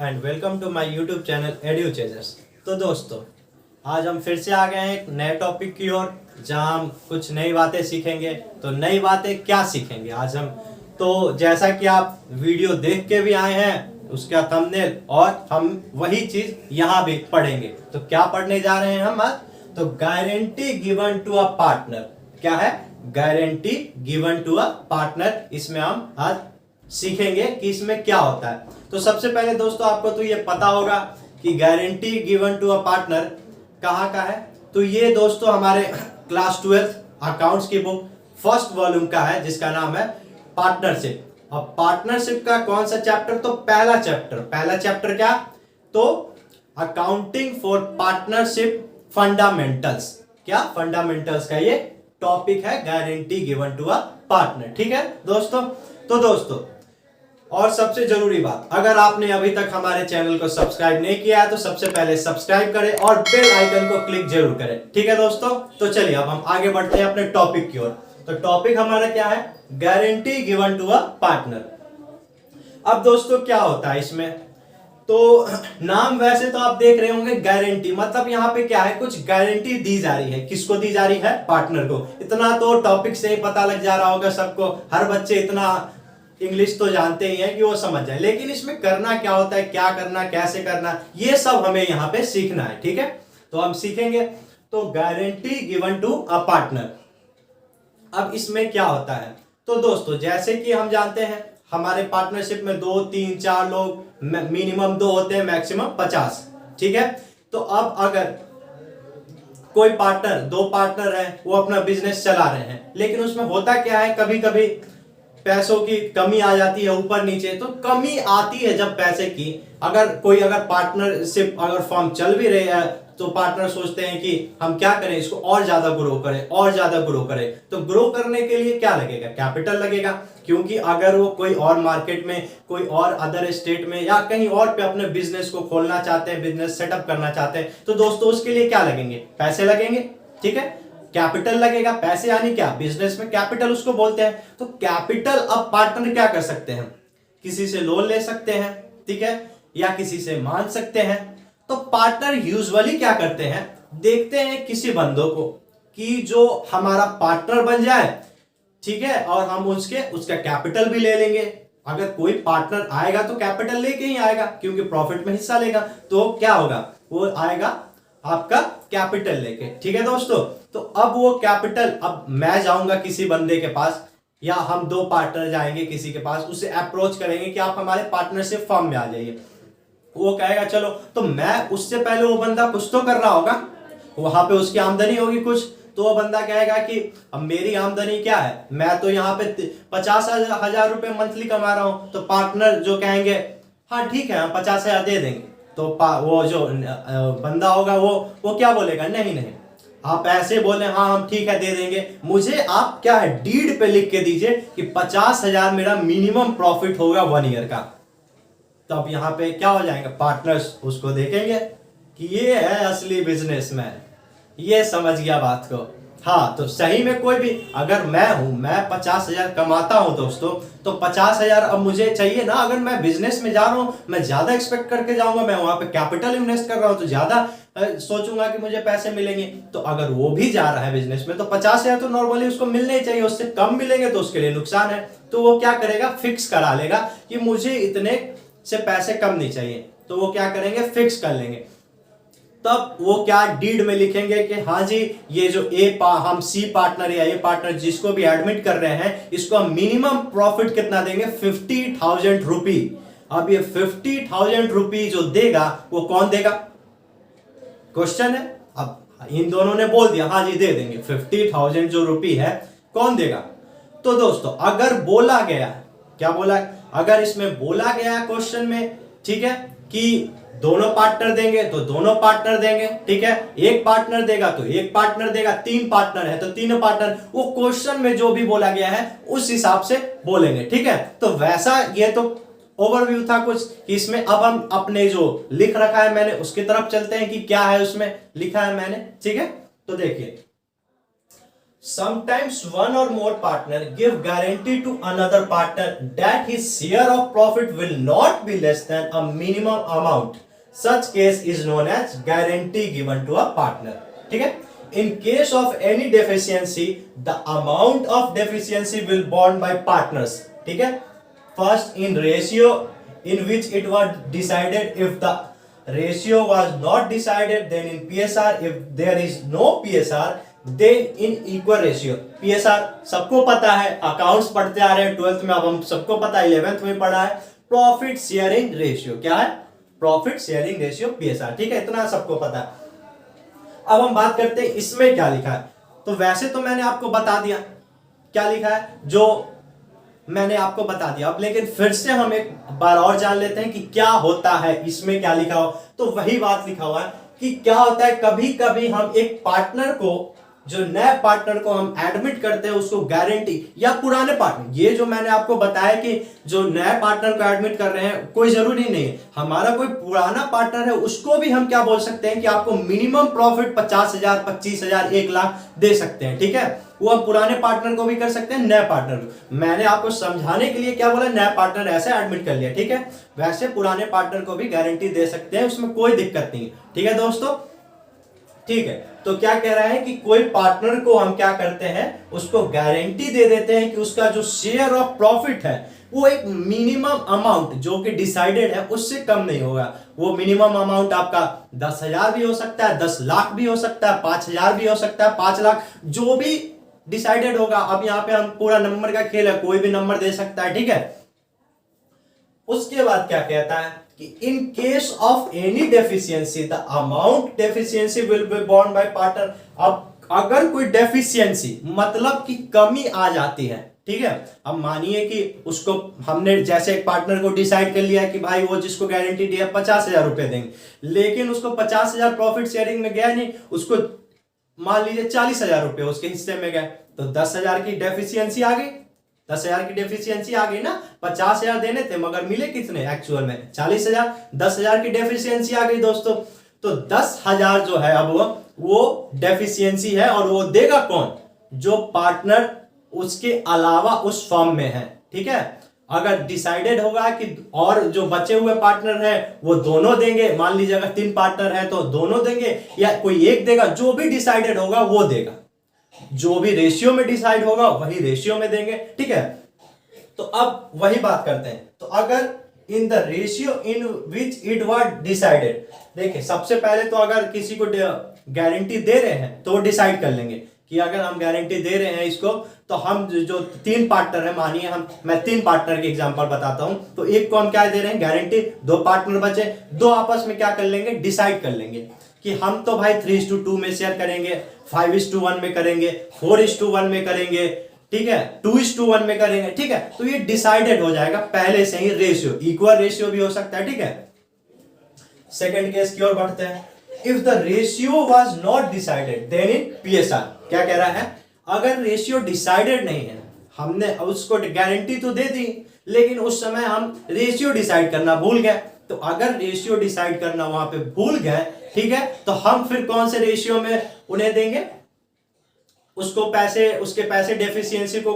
And welcome to my YouTube channel एड्यूचेजर्स। तो दोस्तों, आज हम फिर से आ गए हैं एक नए टॉपिक की ओर, जहां हम कुछ नई बातें सीखेंगे। तो नई बातें क्या सीखेंगे आज हम? तो जैसा कि आप वीडियो देख के भी आए हैं, उसका थंबनेल, और हम वही चीज यहाँ भी पढ़ेंगे। तो क्या पढ़ने जा रहे हैं हम आज? तो guarantee given to a partner. क्या है? Guarantee given to a partner. इसमें हम आज सीखेंगे कि इसमें क्या होता है। तो सबसे पहले दोस्तों, आपको तो ये पता होगा कि guarantee given to a partner कहाँ का है। तो ये दोस्तों हमारे क्लास 12 अकाउंट्स की बुक फर्स्ट वॉल्यूम का है, जिसका नाम है पार्टनरशिप। अब पार्टनरशिप का कौन सा चैप्टर? तो पहला चैप्टर क्या? तो अकाउंटिंग फॉर पार्टनरशिप फंडामेंटल्स। क्या? फंडामेंटल्स का ये टॉपिक है, guarantee given to a partner. ठीक है दोस्तों। तो दोस्तों, और सबसे जरूरी बात, अगर आपने अभी तक हमारे चैनल को सब्सक्राइब नहीं किया है तो सबसे पहले सब्सक्राइब करें और बेल आइकन को क्लिक जरूर करें। ठीक है दोस्तों। तो चलिए अब हम आगे बढ़ते हैं अपने टॉपिक की ओर। तो टॉपिक हमारा क्या है? Guarantee given to a partner. अब दोस्तों क्या होता है इसमें? तो नाम वैसे तो आप देख रहे होंगे, गारंटी मतलब यहाँ पे क्या है, कुछ गारंटी दी जा रही है। किसको दी जा रही है? पार्टनर को। इतना तो टॉपिक से ही पता लग जा रहा होगा सबको। हर बच्चे इतना इंग्लिश तो जानते ही हैं कि वो समझ जाए, लेकिन इसमें करना क्या होता है, क्या करना, कैसे करना, ये सब हमें यहाँ पे सीखना है। ठीक है, तो हम सीखेंगे। तो guarantee given to a partner. अब इसमें क्या होता है? तो दोस्तों, जैसे कि हम जानते हैं हमारे पार्टनरशिप में 2, 3, 4 लोग, मिनिमम 2 होते हैं, मैक्सिमम 50। ठीक है। तो अब अगर कोई पार्टनर, 2 पार्टनर हैं, वो अपना बिजनेस चला रहे हैं, लेकिन उसमें होता क्या है, कभी कभी पैसों की कमी आ जाती है, ऊपर नीचे। तो कमी आती है जब पैसे की, अगर पार्टनरशिप अगर फॉर्म चल भी रही है, तो पार्टनर सोचते हैं कि हम क्या करें, इसको और ज्यादा ग्रो करें, और ज्यादा ग्रो करें। तो ग्रो करने के लिए क्या लगेगा? कैपिटल लगेगा। क्योंकि अगर वो कोई और मार्केट में, कोई और अदर स्टेट में या कहीं और पे अपने बिजनेस को खोलना चाहते हैं, बिजनेस सेटअप करना चाहते हैं, तो दोस्तों उसके लिए क्या लगेंगे? पैसे लगेंगे। ठीक है, कैपिटल लगेगा। पैसे यानी क्या? बिजनेस में कैपिटल उसको बोलते हैं। तो कैपिटल अब पार्टनर क्या कर सकते हैं? किसी से लोन ले सकते हैं, ठीक है, या किसी से मांग सकते हैं। तो पार्टनर यूजुअली क्या करते हैं, देखते हैं किसी बंदों को कि जो हमारा पार्टनर बन जाए, ठीक है, और हम उसका कैपिटल भी ले लेंगे। अगर कोई पार्टनर आएगा तो कैपिटल लेके ही आएगा, क्योंकि प्रॉफिट में हिस्सा लेगा। तो क्या होगा? वो आएगा आपका कैपिटल लेके। ठीक है दोस्तों। तो अब वो कैपिटल, अब मैं जाऊंगा किसी बंदे के पास, या हम 2 पार्टनर जाएंगे किसी के पास, उससे अप्रोच करेंगे कि आप हमारे पार्टनरशिप फर्म में आ जाइए। वो कहेगा चलो। तो मैं उससे पहले, वो बंदा कुछ तो कर रहा होगा, वहां पे उसकी आमदनी होगी कुछ। तो वो बंदा कहेगा कि अब मेरी आमदनी क्या है, मैं तो यहाँ पे 50,000 रुपए मंथली कमा रहा हूं। तो पार्टनर जो कहेंगे, हाँ ठीक है, हम 50,000 दे देंगे। तो वो जो बंदा होगा, वो क्या बोलेगा? नहीं नहीं, आप ऐसे बोले, हाँ हम ठीक है दे देंगे, मुझे आप क्या है, डीड पे लिख के दीजिए कि 50,000 मेरा मिनिमम प्रॉफिट होगा 1 ईयर का। तो अब यहाँ पे क्या हो जाएगा? पार्टनर्स उसको देखेंगे कि ये है असली बिजनेसमैन, ये समझ गया बात को। हाँ, तो सही में कोई भी, अगर मैं 50,000 कमाता हूं दोस्तों, तो 50,000 अब मुझे चाहिए ना। अगर मैं बिजनेस में जा रहा हूं, मैं ज्यादा एक्सपेक्ट करके जाऊंगा, मैं वहां पे कैपिटल इन्वेस्ट कर रहा हूं, तो ज्यादा सोचूंगा कि मुझे पैसे मिलेंगे। तो अगर वो भी जा रहा है बिजनेस में, तो 50,000 तो नॉर्मली उसको मिलने ही चाहिए, उससे कम मिलेंगे तो उसके लिए नुकसान है। तो वो क्या करेगा? फिक्स करा लेगा कि मुझे इतने से पैसे कम नहीं चाहिए। तो वो क्या करेंगे? फिक्स कर लेंगे। तब वो क्या, डीड में लिखेंगे कि हाँ जी, ये जो हम सी पार्टनर या ए पार्टनर जिसको भी एडमिट कर रहे हैं, इसको हम मिनिमम प्रॉफिट कितना देंगे? 50,000 रुपी। अब ये 50,000 रुपी जो देगा, वो कौन देगा? क्वेश्चन है। अब इन दोनों ने बोल दिया हाँ जी दे देंगे, 50,000 जो रुपी है, कौन देगा? तो दोस्तों, अगर बोला गया, क्या बोला, अगर इसमें बोला गया क्वेश्चन में, ठीक है, कि दोनों पार्टनर देंगे तो दोनों पार्टनर देंगे, ठीक है, एक पार्टनर देगा तो एक पार्टनर देगा, 3 पार्टनर है तो 3 पार्टनर, वो क्वेश्चन में जो भी बोला गया है उस हिसाब से बोलेंगे। ठीक है, तो वैसा ये तो ओवरव्यू था कुछ कि इसमें। अब हम अपने जो लिख रखा है मैंने, उसकी तरफ चलते हैं कि क्या है उसमें लिखा है मैंने। ठीक है, तो देखिए, Sometimes one or more partner give guarantee to another partner that his share of profit will not be less than a minimum amount. Such case is known as guarantee given to a partner. ठीक है? In case of any deficiency, the amount of deficiency will borne by partners. ठीक है? First in ratio in which it was decided. If the ratio was not decided, then in PSR. If there is no PSR, then in equal ratio. PSR सबको पता है, accounts पढ़ते आ रहे हैं 12th में, अब हम सबको पता है 11th में पढ़ा है. प्रॉफिट शेयरिंग रेशियो क्या है? Profit sharing ratio PSR. ठीक है, इतना सबको पता है. अब हम बात करते हैं इसमें क्या लिखा है. तो वैसे तो मैंने आपको बता दिया क्या लिखा है, जो मैंने आपको बता दिया. अब लेकिन फिर से हम एक बार और जान लेते हैं कि क्या होता है इसमें, क्या लिखा हो. तो वही बात लिखा हुआ है कि क्या होता है, कभी कभी हम एक पार्टनर को, जो नए पार्टनर को हम एडमिट करते हैं, उसको गारंटी, या पुराने पार्टनर, ये जो मैंने आपको बताया कि जो नए पार्टनर को एडमिट कर रहे हैं, कोई जरूरी नहीं है, हमारा कोई पुराना पार्टनर है उसको भी हम क्या बोल सकते हैं कि आपको मिनिमम प्रॉफिट 50,000, 25,000, 1,00,000 दे सकते हैं. ठीक है, वो हम पुराने पार्टनर को भी कर सकते हैं, नए पार्टनर को. मैंने आपको समझाने के लिए क्या बोला, नया पार्टनर ऐसे एडमिट कर लिया. ठीक है, वैसे पुराने पार्टनर को भी गारंटी दे सकते हैं, उसमें कोई दिक्कत नहीं है. ठीक है दोस्तों, ठीक है. तो क्या कह रहा है कि कोई पार्टनर को हम क्या करते हैं, उसको गारंटी दे देते हैं कि उसका जो शेयर ऑफ प्रॉफिट है वो एक मिनिमम अमाउंट जो कि डिसाइडेड है उससे कम नहीं होगा. वो मिनिमम अमाउंट आपका 10,000 भी हो सकता है, 10 लाख भी हो सकता है, 5,000 भी हो सकता है, 5 लाख, जो भी डिसाइडेड होगा. अब यहाँ पे हम पूरा नंबर का खेल है, कोई भी नंबर दे सकता है. ठीक है, उसके बाद क्या कहता है कि in case of any deficiency the amount deficiency will be borne by partner. अब अगर कोई डेफिशिएंसी मतलब कि कमी आ जाती है, ठीक है, अब मानिए कि उसको हमने जैसे एक पार्टनर को डिसाइड कर लिया कि भाई वो जिसको गारंटी दी है 50,000 रुपए देंगे, लेकिन उसको 50,000 प्रॉफिट शेयरिंग में गया नहीं, उसको मान लीजिए 40,000 रुपए उसके हिस्से में गए, तो 10,000 की डेफिशिएंसी आ गई. 10,000 की डेफिशिएंसी आ गई ना. 50,000 देने थे मगर मिले कितने एक्चुअल में? 40,000. 10,000 की डेफिशिएंसी आ गई दोस्तों. तो 10,000 जो है अब वो डेफिशिएंसी है, और वो देगा कौन? जो पार्टनर उसके अलावा उस फर्म में है. ठीक है, अगर डिसाइडेड होगा कि और जो बचे हुए पार्टनर है वो दोनों देंगे, मान लीजिए अगर 3 पार्टनर है तो दोनों देंगे, या कोई एक देगा, जो भी डिसाइडेड होगा वो देगा. जो भी रेशियो में डिसाइड होगा वही रेशियो में देंगे. ठीक है, तो अब वही बात करते हैं. तो अगर in the ratio in which it was decided, देखिए सबसे पहले तो अगर किसी को गारंटी दे रहे हैं तो डिसाइड कर लेंगे कि अगर हम गारंटी दे रहे हैं इसको, तो हम जो 3 पार्टनर है, मानिए मैं 3 पार्टनर के एग्जांपल बताता हूं. तो एक को हम क्या दे रहे हैं, गारंटी. 2 पार्टनर बचे, 2 आपस में क्या कर लेंगे, डिसाइड कर लेंगे कि हम तो भाई 3:2 में शेयर करेंगे, 5:1 में करेंगे, 4:1 में करेंगे. ठीक है, 2:1 में करेंगे. ठीक है, तो ये डिसाइडेड हो जाएगा पहले से ही. रेशियो इक्वल रेशियो भी हो सकता है. ठीक है, सेकंड केस की ओर बढ़ते हैं. If the ratio was not decided then in PSR. क्या कह रहा है, अगर रेशियो डिसाइडेड नहीं है, हमने उसको गारंटी तो दे दी लेकिन उस समय हम रेशियो डिसाइड करना भूल गए. तो अगर रेशियो डिसाइड करना वहां पे भूल गए, ठीक है, तो हम फिर कौन से रेशियो में उन्हें देंगे, उसको पैसे, उसके पैसे डेफिशिएंसी को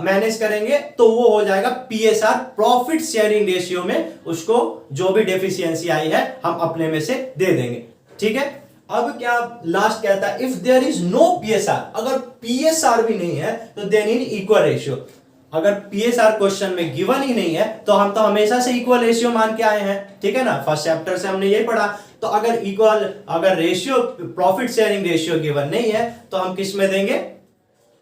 मैनेज करेंगे, तो वो हो जाएगा PSR, प्रॉफिट शेयरिंग रेशियो में. उसको जो भी डेफिशिएंसी आई है हम अपने में से दे देंगे. ठीक है, अब क्या लास्ट कहता है, if there is no PSR, अगर PSR भी नहीं है तो देन इन इक्वल रेशियो. अगर PSR क्वेश्चन में गिवन ही नहीं है तो हम तो हमेशा से इक्वल रेशियो मान के आए हैं. ठीक है ना, फर्स्ट चैप्टर से हमने यही पढ़ा. तो अगर इक्वल, अगर ratio, profit sharing ratio given नहीं है तो हम किस में देंगे,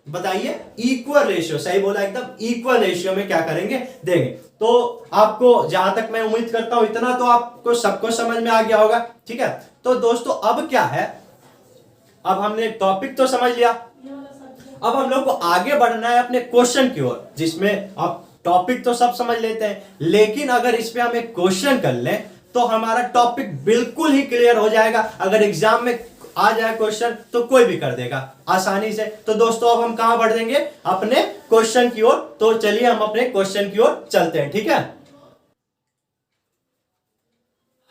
बताइए? Equal ratio. सही बोला एकदम, इक्वल रेशियो में क्या करेंगे, देंगे. तो आपको, जहां तक मैं उम्मीद करता हूं इतना तो आपको सबको समझ में आ गया होगा. ठीक है, तो दोस्तों अब क्या है, अब हमने टॉपिक तो समझ लिया, अब हम लोग को आगे बढ़ना है अपने क्वेश्चन की ओर, जिसमें आप टॉपिक तो सब समझ लेते हैं, लेकिन अगर इस पे हम एक क्वेश्चन कर लें तो हमारा टॉपिक बिल्कुल ही क्लियर हो जाएगा. अगर एग्जाम में आ जाए क्वेश्चन तो कोई भी कर देगा आसानी से. तो दोस्तों अब हम कहां बढ़ देंगे, अपने क्वेश्चन की ओर. तो चलिए हम अपने क्वेश्चन की ओर चलते हैं. ठीक है,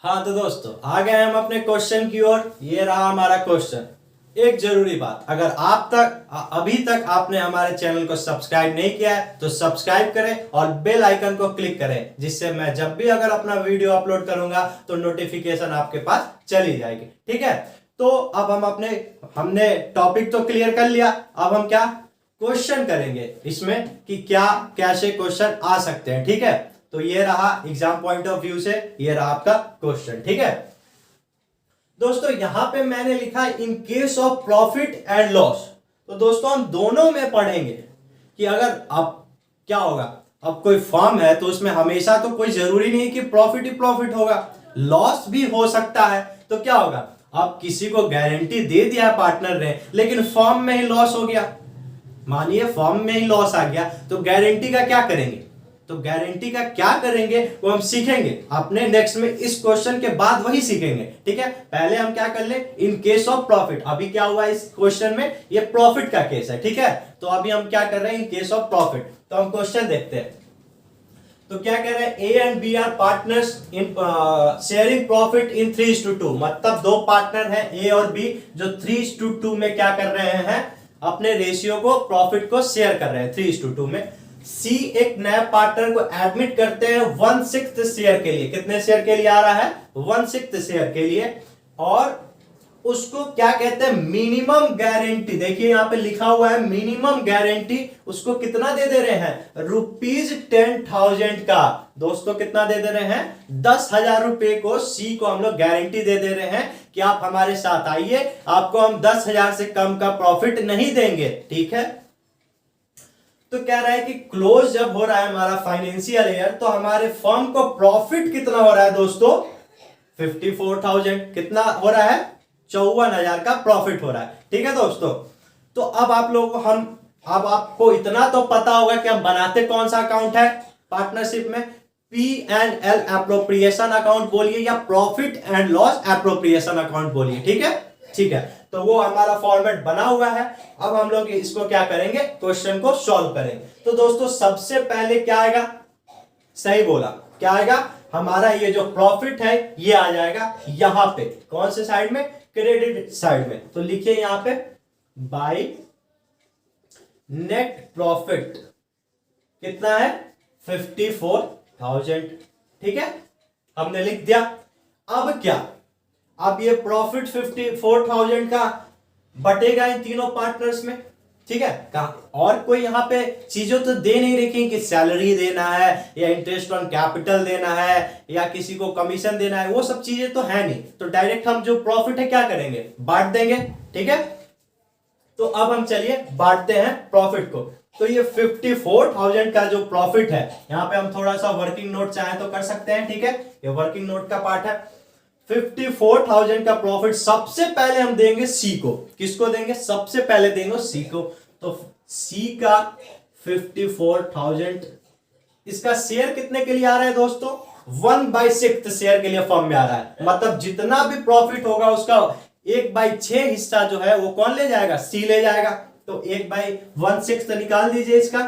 हाँ तो दोस्तों आ गए हम अपने क्वेश्चन की ओर. ये रहा हमारा क्वेश्चन. एक जरूरी बात, अगर आप तक अभी तक आपने हमारे चैनल को सब्सक्राइब नहीं किया है तो सब्सक्राइब करें और बेल आइकन को क्लिक करें, जिससे मैं जब भी अगर अपना वीडियो अपलोड करूंगा तो नोटिफिकेशन आपके पास चली जाएगी। ठीक है, तो अब हमने टॉपिक तो क्लियर कर लिया। अब हम क्या क्वेश्चन करेंगे इसमें कि क्या कैसे क्वेश्चन आ सकते हैं। ठीक है, तो ये रहा एग्जाम पॉइंट ऑफ व्यू से, ये रहा आपका क्वेश्चन। ठीक है दोस्तों, यहां पे मैंने लिखा है इन case of profit and loss. तो दोस्तों हम दोनों में पढ़ेंगे कि अगर अब क्या होगा, अब कोई फर्म है तो उसमें हमेशा तो कोई जरूरी नहीं कि प्रॉफिट ही प्रॉफिट होगा, लॉस भी हो सकता है। तो क्या होगा, अब किसी को गारंटी दे दिया पार्टनर ने लेकिन फर्म में ही लॉस हो गया, मानिए फर्म में ही लॉस आ गया, तो गारंटी का क्या करेंगे, तो गारंटी का क्या करेंगे वो हम सीखेंगे अपने नेक्स्ट में, इस क्वेश्चन के बाद वही सीखेंगे। ठीक है, पहले हम क्या कर ले इन केस ऑफ प्रॉफिट। अभी क्या हुआ इस क्वेश्चन में, ये प्रॉफिट का केस है। ठीक है, तो अभी हम क्या कर रहे हैं इन केस ऑफ प्रॉफिट। तो हम क्वेश्चन देखते हैं। तो क्या कह रहे हैं, A and B are partners in sharing profit in 3:2, मतलब दो पार्टनर हैं ए और बी जो 3:2 में क्या कर रहे हैं, अपने रेशियो को प्रॉफिट को शेयर कर रहे हैं 3:2 में। सी एक नया पार्टनर को एडमिट करते हैं 1/6 शेयर के लिए, कितने शेयर के लिए आ रहा है, 1/6 शेयर के लिए, और उसको क्या कहते हैं मिनिमम गारंटी। देखिए यहां पे लिखा हुआ है मिनिमम गारंटी, उसको कितना दे दे रहे हैं, ₹10,000 का। दोस्तों कितना दे दे रहे हैं, 10,000 रुपए को सी को हम लोग गारंटी दे दे रहे हैं कि आप हमारे साथ आइए, आपको हम 10,000 से कम का प्रॉफिट नहीं देंगे। ठीक है, तो कह रहा है कि क्लोज जब हो रहा है हमारा फाइनेंशियल ईयर तो हमारे फर्म को प्रॉफिट कितना हो रहा है दोस्तों, 54,000, कितना हो रहा है, 54,000 का प्रॉफिट हो रहा है। ठीक है दोस्तों, तो अब आप लोगों को अब आपको इतना तो पता होगा कि हम बनाते कौन सा अकाउंट है पार्टनरशिप में, P&L एप्रोप्रिएशन अकाउंट बोलिए या profit and loss appropriation account बोलिए। ठीक है, ठीक है, तो वो हमारा फॉर्मेट बना हुआ है। अब हम लोग इसको क्या करेंगे, क्वेश्चन को सॉल्व करेंगे। तो दोस्तों सबसे पहले क्या आएगा, सही बोला, क्या आएगा, हमारा ये जो प्रॉफिट है ये आ जाएगा यहां पे, कौन से साइड में, क्रेडिट साइड में। तो लिखिए यहां पे बाय नेट प्रॉफिट कितना है, 54,000। ठीक है, हमने लिख दिया। अब क्या, अब ये प्रॉफिट 54,000 का बटेगा इन तीनों पार्टनर्स में। ठीक है, और कोई यहाँ पे चीजों तो दे नहीं रखी कि सैलरी देना है या इंटरेस्ट ऑन कैपिटल देना है या किसी को कमीशन देना है, वो सब चीजें तो है नहीं। तो डायरेक्ट हम जो प्रॉफिट है क्या करेंगे, बांट देंगे। ठीक है, तो अब हम चलिए बांटते हैं प्रॉफिट को। तो ये 54,000 का जो प्रॉफिट है, यहाँ पे हम थोड़ा सा वर्किंग नोट चाहे तो कर सकते हैं। ठीक है, ये वर्किंग नोट का पार्ट है। 54,000 का प्रॉफिट सबसे पहले हम देंगे सी को, किसको देंगे, सबसे पहले देंगे सी को। तो सी का 54,000, इसका शेयर कितने के लिए आ रहा है दोस्तों, 1/6 शेयर के लिए फर्म में आ रहा है, मतलब जितना भी प्रॉफिट होगा उसका 1/6 हिस्सा जो है वो कौन ले जाएगा, सी ले जाएगा। तो 1/1/6 निकाल दीजिए इसका।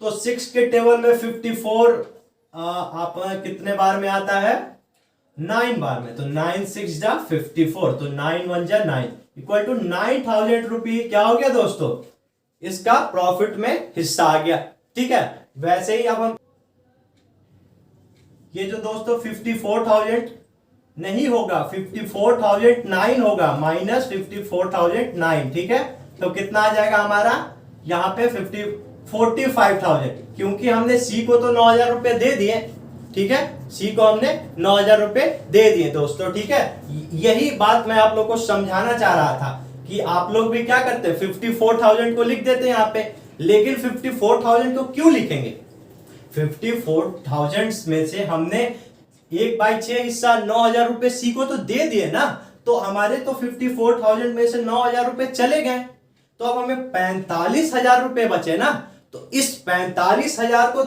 तो 6 के टेबल में 54 आप कितने बार में आता है, 9 बार में। तो 9 6 जा 54, तो 9 1 जा 9 इक्वल टू 9,000 रुपये क्या हो गया दोस्तों, इसका प्रॉफिट में हिस्सा आ गया। ठीक है, वैसे ही अब हम ये जो दोस्तों 54,000 नहीं होगा, 54,009 होगा, माइनस 54,009। ठीक है, तो कितना आ जाएगा हमारा यहां पे 45,000, क्योंकि हमने सी को तो 9,000 रुपए दे दिए। ठीक है, सी को हमने 9,000 रुपए दे दिए दोस्तों। ठीक है, यही बात मैं आप लोग को समझाना चाह रहा था कि आप लोग भी क्या करते हैं, 54,000 को लिख देते हैं यहाँ पे, लेकिन 54,000 को क्यों लिखेंगे, 54,000 में से हमने 1/6 हिस्सा 9,000 रुपए सी को तो दे दिए ना, तो हमारे तो 54,000 में से 9,000 रुपए चले गए। तो अब हमें 45,000 रुपए बचे ना, तो इस 45,000 को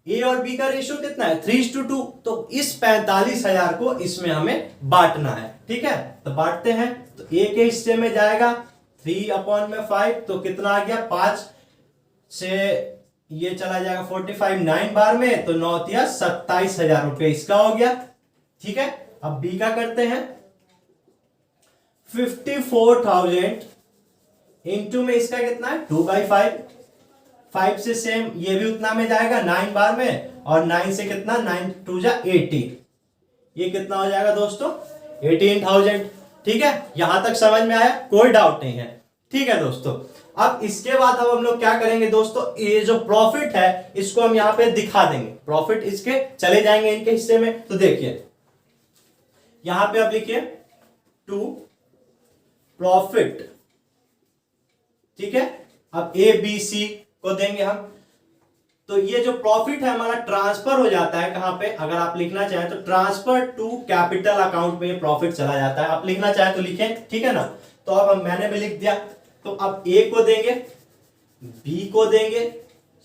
ए और बी का रेशियो कितना है, 3:2, तो इस 45,000 को इसमें हमें बांटना है। ठीक है, तो बांटते हैं। तो ए के हिस्से में जाएगा 3/5, तो कितना आ गया, 5 से ये चला जाएगा 45, 9 बार में, तो 9 या 27,000 रुपए इसका हो गया। ठीक है, अब बी का करते हैं। 54,000 इंटू में इसका कितना है 2/5, 5 से सेम ये भी उतना में जाएगा 9 बार में, और 9 से कितना 9 2 जा 18, ये कितना हो जाएगा दोस्तों 18,000। ठीक है, यहां तक समझ में आया, कोई डाउट नहीं है। ठीक है दोस्तों, अब इसके बाद अब हम लोग क्या करेंगे दोस्तों, ये जो प्रॉफिट है इसको हम यहां पे दिखा देंगे, प्रॉफिट इसके चले जाएंगे इनके हिस्से में। तो देखिए यहां पे आप लिखिए टू प्रॉफिट। ठीक है, अब ए बी सी को देंगे हम, तो ये जो प्रॉफिट है हमारा ट्रांसफर हो जाता है कहां पे, अगर आप लिखना चाहें तो ट्रांसफर टू कैपिटल अकाउंट में ये प्रॉफिट चला जाता है। आप लिखना चाहें तो लिखें, ठीक है ना। तो अब मैंने भी लिख दिया, तो अब ए को देंगे, बी को देंगे,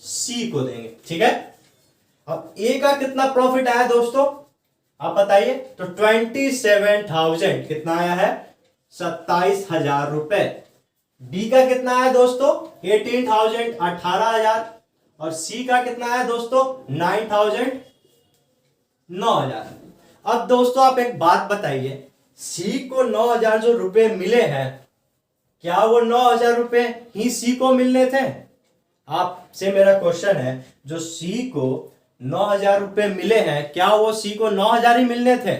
सी को देंगे। ठीक है, अब ए का कितना प्रॉफिट आया दोस्तों आप बताइए, तो 27,000 कितना आया है 27,000 रुपए। बी का कितना आया दोस्तों 18,000 18,000, और सी का कितना आया दोस्तों 9,000 9,000। अब दोस्तों आप एक बात बताइए, सी को 9,000 जो रुपए मिले हैं, क्या वो 9,000 रुपए ही सी को मिलने थे? आपसे मेरा क्वेश्चन है, जो सी को 9,000 रुपए मिले हैं, क्या वो सी को 9,000 ही मिलने थे?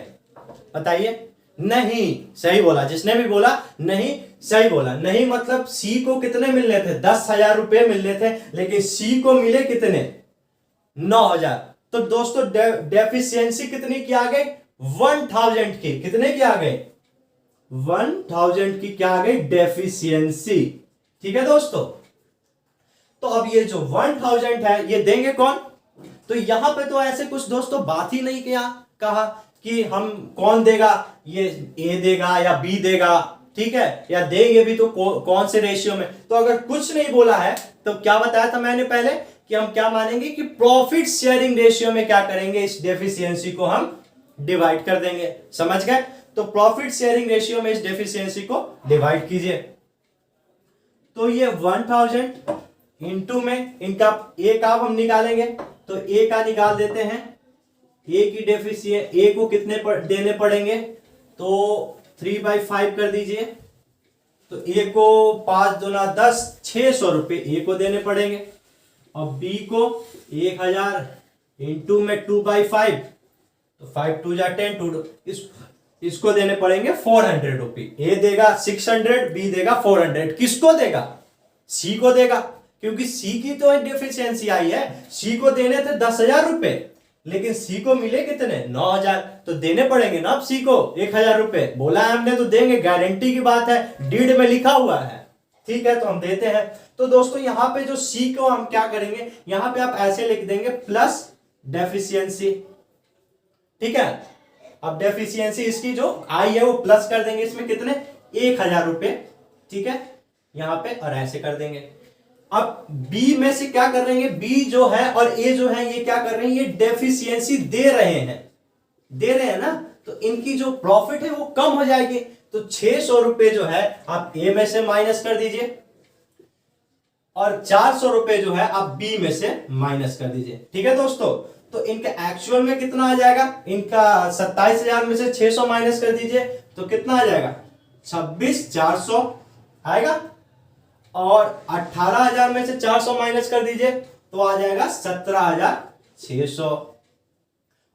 बताइए। नहीं, सही बोला, जिसने भी बोला नहीं सही बोला। नहीं मतलब सी को कितने मिलने थे 10,000 रुपए मिलने थे, लेकिन सी को मिले कितने 9,000। तो दोस्तों डेफिशिएंसी कितनी की आ गई 1,000 की, कितने की आ गई 1,000 की क्या आ गई डेफिशिएंसी। ठीक है दोस्तों, तो अब ये जो 1,000 है ये देंगे कौन, तो यहां पे तो ऐसे कुछ दोस्तों बात ही नहीं किया, कहा कि हम कौन देगा, ये ए देगा या बी देगा, ठीक है, या देंगे भी तो कौन से रेशियो में। तो अगर कुछ नहीं बोला है तो क्या बताया था मैंने पहले कि हम क्या मानेंगे कि प्रॉफिट शेयरिंग रेशियो में क्या करेंगे, इस डेफिशिएंसी को हम डिवाइड कर देंगे। समझ गए, तो प्रॉफिट शेयरिंग रेशियो में इस डेफिशिएंसी को डिवाइड कीजिए। तो ये 1,000 इंटू में इनका ए का हम निकालेंगे, तो ए का निकाल देते हैं। ए की डेफिशिएंसी ए को कितने देने पड़ेंगे, तो 3/5 कर दीजिए, तो ए को 5 दूना 10 600 रुपए ए को देने पड़ेंगे, और बी को 1,000 इंटू में 2/5, तो 5 2 जा 10 इसको देने पड़ेंगे 400 रुपए। ए देगा 600, बी देगा 400। किसको देगा, सी को देगा, क्योंकि सी की तो डेफिशिएंसी आई है। सी को देने थे 10,000 रुपए, लेकिन सी को मिले कितने 9,000, तो देने पड़ेंगे ना अब सी को 1,000 रुपए। बोला है हमने तो देंगे, गारंटी की बात है, डीड में लिखा हुआ है। ठीक है, तो हम देते हैं। तो दोस्तों यहाँ पे जो सी को हम क्या करेंगे, यहां पे आप ऐसे लिख देंगे प्लस डेफिशिएंसी। ठीक है, अब डेफिशिएंसी इसकी जो आई है वो प्लस कर देंगे, इसमें कितने 1,000 रुपए। ठीक है, यहां पे और ऐसे कर देंगे। अब बी में से क्या कर रहे हैं, बी जो है और ए जो है ये क्या कर रहे हैं, ये डेफिशिएंसी दे रहे हैं ना, तो इनकी जो प्रॉफिट है वो कम हो जाएगी। तो 600 रुपए जो है आप ए में से माइनस कर दीजिए, और 400 रुपए जो है आप बी में से माइनस कर दीजिए। ठीक है दोस्तों, तो इनका एक्चुअल में कितना आ जाएगा, इनका 27,000 में से 600 माइनस कर दीजिए, तो कितना आ जाएगा 26,400 आएगा, और 18,000 में से 400 माइनस कर दीजिए तो आ जाएगा 17,600,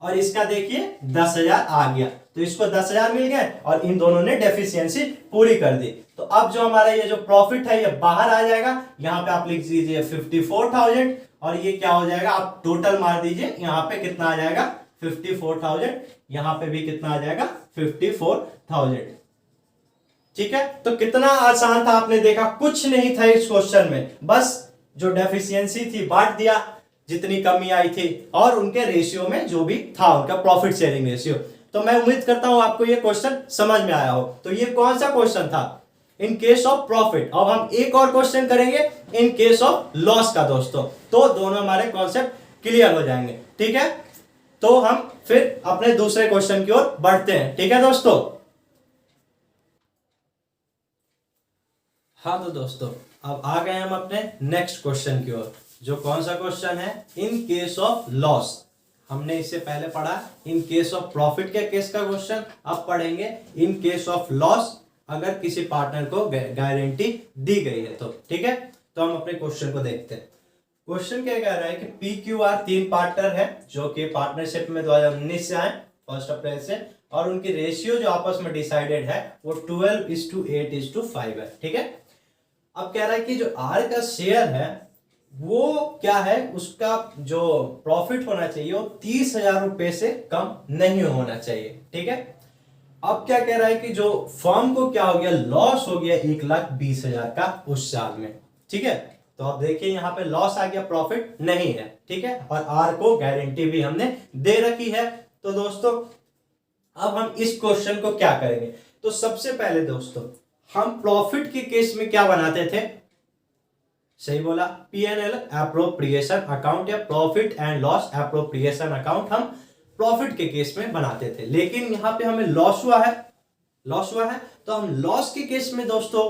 और इसका देखिए 10,000 आ गया, तो इसको 10,000 मिल गए और इन दोनों ने डेफिशिएंसी पूरी कर दी। तो अब जो हमारा ये जो प्रॉफिट है ये बाहर आ जाएगा, यहां पे आप लिख दीजिए 54,000, और ये क्या हो जाएगा आप टोटल मार दीजिए, यहां पे कितना आ जाएगा 54,000, यहां पे भी कितना आ जाएगा 54,000। ठीक है, तो कितना आसान था, आपने देखा कुछ नहीं था इस क्वेश्चन में, बस जो डेफिशिएंसी थी बांट दिया जितनी कमी आई थी, और उनके रेशियो में जो भी था उनका प्रॉफिट शेयरिंग रेशियो। तो मैं उम्मीद करता हूं आपको ये क्वेश्चन समझ में आया हो। तो ये कौन सा क्वेश्चन था, इन केस ऑफ प्रॉफिट। अब हम एक और क्वेश्चन करेंगे इन केस ऑफ लॉस का दोस्तों, तो दोनों हमारे कॉन्सेप्ट क्लियर हो जाएंगे। ठीक है, तो हम फिर अपने दूसरे क्वेश्चन की ओर बढ़ते हैं। ठीक है दोस्तों, हाँ तो दोस्तों अब आ गए हम अपने नेक्स्ट क्वेश्चन की ओर, जो कौन सा क्वेश्चन है, इन केस ऑफ लॉस। हमने इससे पहले पढ़ा इन केस ऑफ प्रॉफिट के केस का क्वेश्चन, अब पढ़ेंगे इन केस ऑफ लॉस अगर किसी पार्टनर को गारंटी दी गई है तो। ठीक है, तो हम अपने क्वेश्चन को देखते हैं। क्वेश्चन क्या कह रहा है कि PQR 3 पार्टनर है जो कि पार्टनरशिप में 2019 से आए 1 अप्रैल से, और उनकी रेशियो जो आपस में डिसाइडेड है वो 12:8:5 है। ठीक है, अब कह रहा है कि जो R का शेयर है वो क्या है, उसका जो प्रॉफिट होना चाहिए वो 30,000 रुपए से कम नहीं होना चाहिए। ठीक है, अब क्या कह रहा है कि जो फर्म को क्या हो गया, लॉस हो गया 1,20,000 का उस साल में। ठीक है, तो आप देखिए यहाँ पे लॉस आ गया, प्रॉफिट नहीं है। ठीक है, और आर को गारंटी भी हमने दे रखी है। तो दोस्तों अब हम इस क्वेश्चन को क्या करेंगे, तो सबसे पहले दोस्तों हम प्रॉफिट के केस में क्या बनाते थे, सही बोला, P&L एप्रोप्रिएशन अकाउंट या profit and loss appropriation account हम प्रॉफिट के केस में बनाते थे। लेकिन यहां पे हमें लॉस हुआ है तो हम लॉस के केस में दोस्तों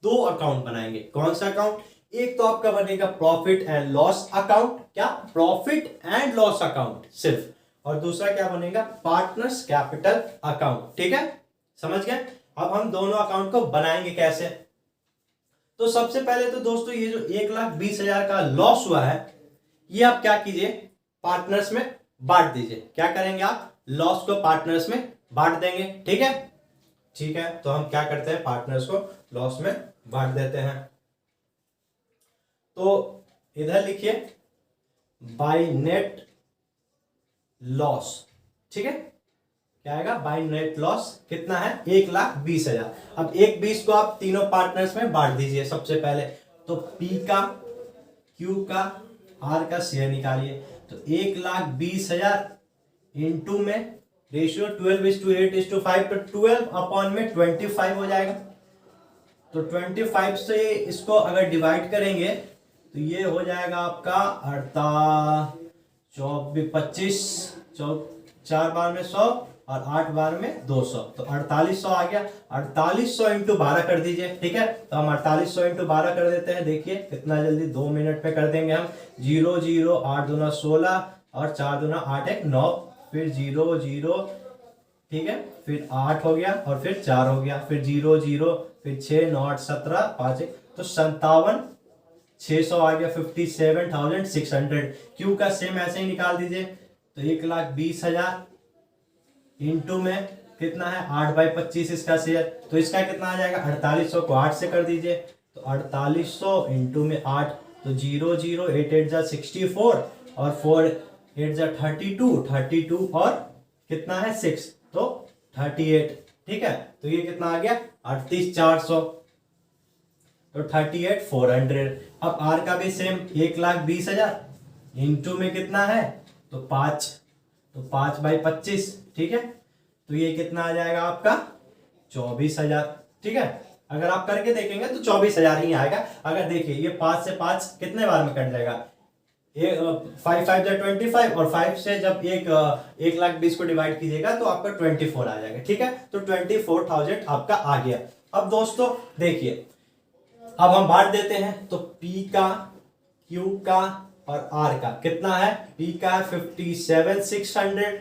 2 अकाउंट बनाएंगे। कौन सा अकाउंट, एक तो आपका बनेगा प्रॉफिट एंड लॉस अकाउंट, क्या, प्रॉफिट एंड लॉस अकाउंट सिर्फ, और दूसरा क्या बनेगा, पार्टनर्स कैपिटल अकाउंट। ठीक है, समझ गए। अब हम दोनों अकाउंट को बनाएंगे कैसे, तो सबसे पहले तो दोस्तों ये जो 1,20,000 का लॉस हुआ है ये आप क्या कीजिए, पार्टनर्स में बांट दीजिए। क्या करेंगे आप, लॉस को पार्टनर्स में बांट देंगे। ठीक है, ठीक है, तो हम क्या करते हैं, पार्टनर्स को लॉस में बांट देते हैं। तो इधर लिखिए बाय नेट लॉस। ठीक है, क्या आएगा, बाय नेट लॉस कितना है, 1,20,000। अब 1,20 को आप तीनों पार्टनर्स में बांट दीजिए। सबसे पहले तो P का, Q का, R का शेयर निकालिए। तो 1,20,000 इंटू में रेशियो 12:8:5, तो 12 अपॉन में 25 हो जाएगा। तो 25 से इसको अगर डिवाइड करेंगे तो ये हो जाएगा आपका 25, 4 बार में 100 और 8 बार में 200, तो 4800 आ गया। 4800 इंटू 12 कर दीजिए। ठीक है, तो हम 4800 इंटू 12 कर देते हैं। देखिए कितना जल्दी 2 मिनट में कर देंगे हम। 0 0 8 दूना 16 और 4 दूना 8 1 9, फिर 0 0, ठीक है, फिर 8 हो गया और फिर 4 हो गया, फिर 0 0, फिर 6 9 8 17 5 1, तो 57,600 आ गया, 57,600। क्यू का सेम ऐसे ही निकाल दीजिए। तो 1,20,000 इंटू में कितना है, 8/25 इसका शेयर, तो इसका कितना आ जाएगा, 4800 को 8 से कर दीजिए। तो 4800 इंटू में 8, तो 0 0 8 8 जा 64 और 4 8 जा 32 और कितना है 6, तो 38। ठीक है, तो ये कितना आ गया, 38,400, तो 38,400। अब आर का भी सेम 1,20,000 इंटू में कितना है, तो 5, तो 5/25। ठीक है, तो ये कितना आ जाएगा आपका, 24,000। ठीक है, अगर आप करके देखेंगे तो 24,000 ही आएगा। अगर देखिए ये 5 से 5 कितने बार में कट जाएगा, 5 5 जा 25, और 5 से जब 1,20,000 को डिवाइड कीजिएगा तो आपका 24 आ जाएगा। ठीक है, तो 24,000 आपका आ गया। अब दोस्तों देखिए, अब हम बांट देते हैं। तो P का, Q का और R का कितना है, P का है 57,600,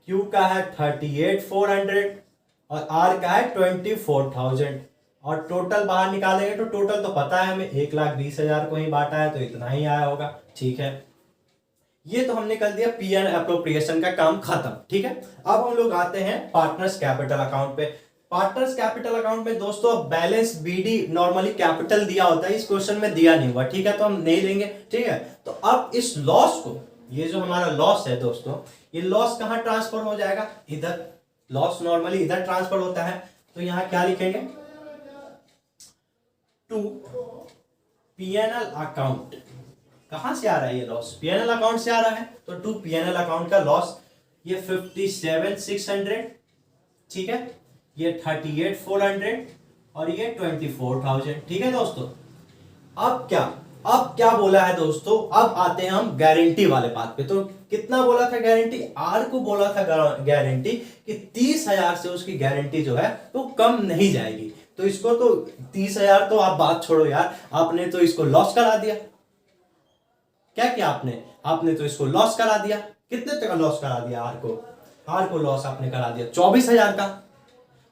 Q का है 38,400 और R का है 24,000। और टोटल बाहर निकालेंगे तो टोटल तो पता है हमें, 1,20,000 को ही बांटा है तो इतना ही आया होगा। ठीक है, ये तो हमने कर दिया P&L एप्रोप्रिएशन का काम खत्म। ठीक है, अब हम लोग आते हैं पार्टनर्स कैपिटल अकाउंट पे। पार्टनर्स कैपिटल अकाउंट में दोस्तों बैलेंस BD नॉर्मली कैपिटल दिया होता है, इस क्वेश्चन में दिया नहीं हुआ। ठीक है, तो हम नहीं लेंगे। ठीक है, तो अब इस लॉस को, ये जो हमारा लॉस है दोस्तों, ये लॉस कहां ट्रांसफर हो जाएगा, इधर। लॉस नॉर्मली इधर ट्रांसफर होता है, तो यहां क्या लिखेंगे, टू P&L अकाउंट। कहां से आ रहा है ये लॉस, P&L अकाउंट से आ रहा है, तो टू P&L अकाउंट का लॉस, ये 57,600, ठीक है, ये 38,400 और ये 24,000। ठीक है दोस्तों, अब क्या बोला है दोस्तों, अब आते हैं हम गारंटी वाले बात पे। तो कितना बोला था गारंटी, आर को बोला था गारंटी कि 30,000 से उसकी गारंटी जो है वो कम नहीं जाएगी। तो इसको तो 30,000 तो आप बात छोड़ो यार, आपने तो इसको लॉस करा दिया। क्या किया आपने तो इसको लॉस करा दिया। कितने तक लॉस करा दिया, आर को लॉस आपने करा दिया 24,000 का।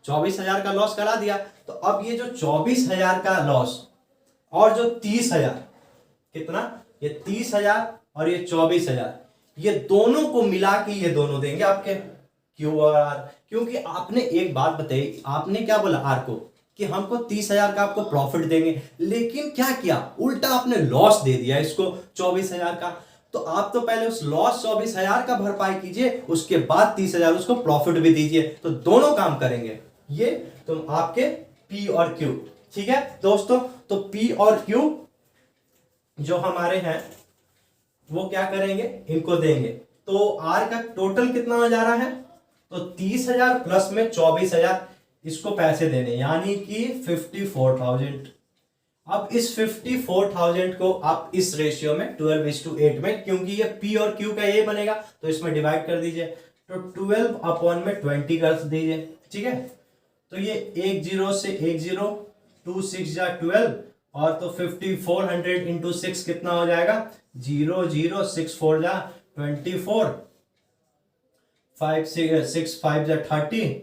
24,000 का लॉस करा दिया। तो अब ये जो 24,000 का लॉस और जो 30,000, कितना, ये 30,000 और ये 24,000, ये दोनों को मिला के ये दोनों देंगे आपके क्यू और आर। क्योंकि आपने एक बात बताई, आपने क्या बोला आर को कि हमको 30,000 का आपको प्रॉफिट देंगे, लेकिन क्या किया, उल्टा आपने लॉस दे दिया इसको 24,000 का। तो आप तो पहले उस लॉस 24,000 का भरपाई कीजिए, उसके बाद 30,000 उसको प्रॉफिट भी दीजिए, तो दोनों काम करेंगे ये। तो आपके पी और क्यू, ठीक है दोस्तों। तो पी और क्यू जो हमारे हैं वो क्या करेंगे, इनको देंगे। तो आर का टोटल कितना हो जा रहा है, तो 30,000 प्लस में 24,000 इसको पैसे देने, यानी कि 54,000। अब इस 54,000 को आप इस रेशियो में 12:8 में, क्योंकि ये पी और क्यू का ये बनेगा तो इसमें डिवाइड कर दीजिए, तो 12/20 कर दीजिए, ठीक है। तो ये 10 से 10, 2 6 जा 12, और तो 5400 इंटू 6 कितना हो जाएगा, 00 6 4 जा 24, 5 6 5 जा 30,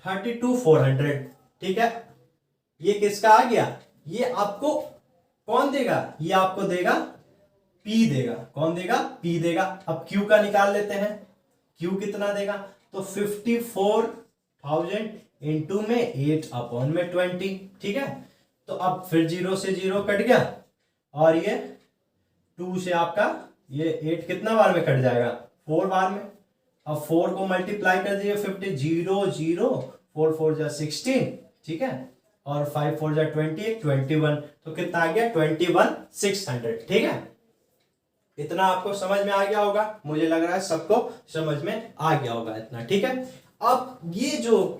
32,400, ठीक है। ये किसका आ गया, ये आपको कौन देगा, ये आपको देगा पी देगा, कौन देगा, पी देगा। अब क्यू का निकाल लेते हैं, क्यू कितना देगा, तो 54,000 इंटू में 8/20, ठीक है। तो अब फिर 0 से 0 कट गया, और ये 2 से आपका ये 8 कितना बार में कट जाएगा, 4 बार में। अब 4 को मल्टीप्लाई कर दीजिए 50, 0 0 4 4 जा 16, ठीक है, और 5 4 जा 20, 21, तो कितना आ गया 21,600, ठीक है। इतना आपको समझ में आ गया होगा, मुझे लग रहा है सबको समझ में आ गया होगा इतना, ठीक है। अब ये जो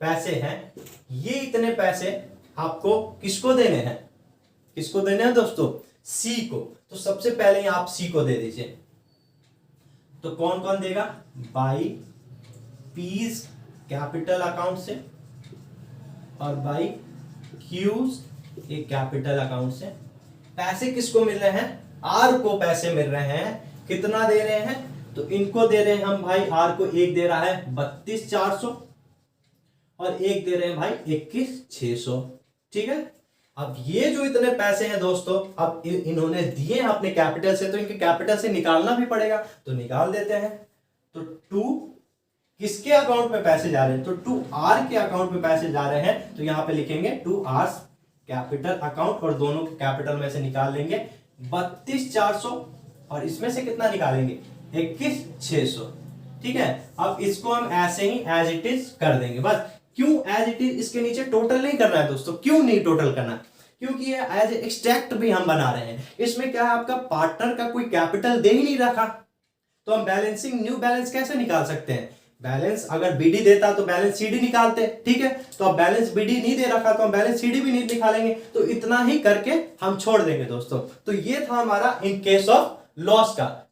पैसे हैं, ये इतने पैसे आपको किसको देने हैं, किसको देने हैं दोस्तों, सी को। तो सबसे पहले आप सी को दे दीजिए। तो कौन कौन देगा, बाई पीज कैपिटल अकाउंट से, और बाई क्यूज एक कैपिटल अकाउंट से। पैसे किसको मिल रहे हैं, आर को पैसे मिल रहे हैं, कितना दे रहे हैं, तो इनको दे रहे हैं हम भाई, आर को एक दे रहा है 32,400, और एक दे रहे हैं भाई 21,600, ठीक है। अब ये जो इतने पैसे हैं दोस्तों, अब इन्होंने दिए हैं अपने कैपिटल से, तो इनके कैपिटल से निकालना भी पड़ेगा, तो निकाल देते हैं। तो 2 किसके अकाउंट में पैसे जा रहे हैं, तो 2 आर के अकाउंट में पैसे जा रहे हैं, तो यहां पे लिखेंगे 2 आर्स कैपिटल अकाउंट, और दोनों के कैपिटल में से निकाल लेंगे 32,400, और इसमें से कितना निकालेंगे 21,600, ठीक है। अब इसको हम ऐसे ही एज इट इज कर देंगे बस। क्यों एज इट इज, इसके नीचे टोटल नहीं करना है दोस्तों। क्यों नहीं टोटल करना, क्योंकि ये एज एक्सट्रैक्ट भी हम बना रहे हैं। इसमें क्या है, आपका पार्टनर का कोई कैपिटल दे ही नहीं रखा, तो हम बैलेंसिंग न्यू बैलेंस कैसे निकाल सकते हैं। बैलेंस अगर बीडी देता तो बैलेंस सीडी निकालते, ठीक है। तो अब बैलेंस बीडी नहीं दे रखा, तो हम बैलेंस सीडी भी नहीं निकालेंगे, तो इतना ही करके हम छोड़ देंगे दोस्तों। तो ये था हमारा इन केस ऑफ लॉस का।